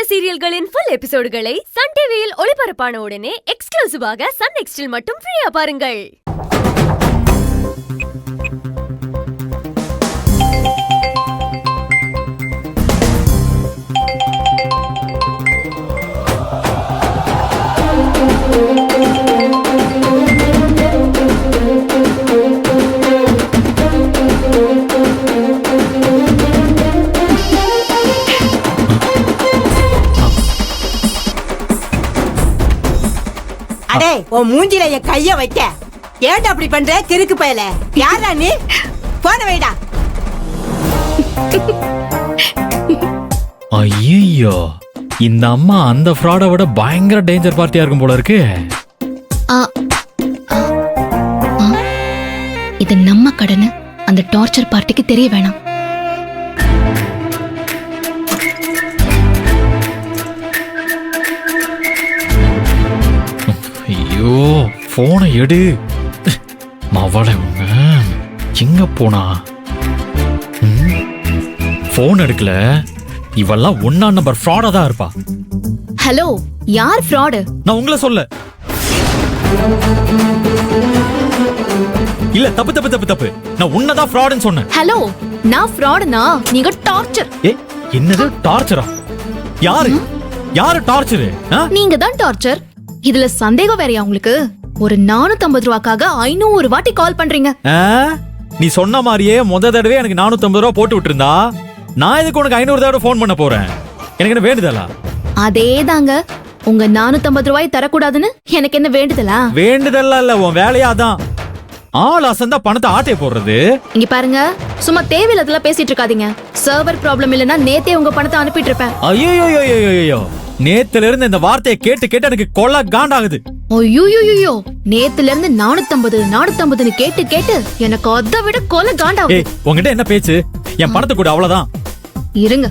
சீரியல்களின் full எபிசோடுகளை Sun டிவியில் ஒளிபரப்பான உடனே எக்ஸ்க்ளூசிவாக சன் நெக்ஸ்டில் மட்டும் ஃப்ரீயா பாருங்கள். அடே உன் மூஞ்சில என் கைய வைக்க ஏன்டா அப்படி பண்ற கிறுக்கு பயல? யாரா நீ? போன வைடா. ஐயோ, இந்த அம்மா அந்த ஃப்ராட விட பயங்கர டேஞ்சர் பார்ட்டியா இருக்கும் போல இருக்கு. இது நம்ம கடனை அந்த டார்ச்சர் பார்ட்டிக்கு தெரிய வேணாம். ஐயோ, போனை எடு. மவளை உங்க எங்க போனா? போன் எடுக்கல. இவெல்லாம் 1 நம்பர் ஃப்ராடா தான் இருப்பா. ஹலோ, யார் ஃப்ராடு? நான் உங்களை சொல்ல. இல்ல, தப்பு தப்பு தப்பு தப்பு. நான் உன்னதான் ஃப்ராடுன்னு சொன்னேன். ஹலோ, நான் ஃப்ராடுனா நீங்க டார்ச்சர். என்னது டார்ச்சரா? யாரு யாரு டார்ச்சரு? நீங்க தான் டார்ச்சர். இதுல சந்தேகம் வேறயா உங்களுக்கு? ஒரு 450 ரூபாய்க்காக 500 வாட்டி கால் பண்றீங்க. நீ சொன்ன மாதிரியே தடவை எனக்கு 450 ரூபா போட்டு விட்டுருந்தா நான் இதுக்கு உனக்கு 500 தடவை போன் பண்ண போறேன். எனக்கு என்ன வேண்டுதலா? அதேதாங்க, உங்க 450 ரூபாய் தரக்கூடாதுன்னு எனக்கு என்ன வேண்டுதலா? வேண்டுதல்ல இல்ல, உன் வேலையாதான். ஆள் அசந்தா பணத்தை ஆட்டைய போடுறது. இங்க பாருங்க, சும்மா தேவையில்லாதல பேசிட்டு இருக்காதீங்க. சர்வர் ப்ராப்ளம் இல்லனா நேத்தே உங்க பணத்தை அனுப்பிட்டு இருப்பேன். ஐயோ, நேத்துல இருந்து இந்த வார்த்தையை கேட்டு கேட்டு எனக்கு கொள்ள காண்டாகுது. ஐயோ, நேத்துல இருந்து 450 கேட்டு கேட்டு எனக்கு அதை விட கொலை காண்டாகுது. உங்ககிட்ட என்ன பேச்சு? என் பணத்தை கூட அவ்வளவுதான். இருங்க.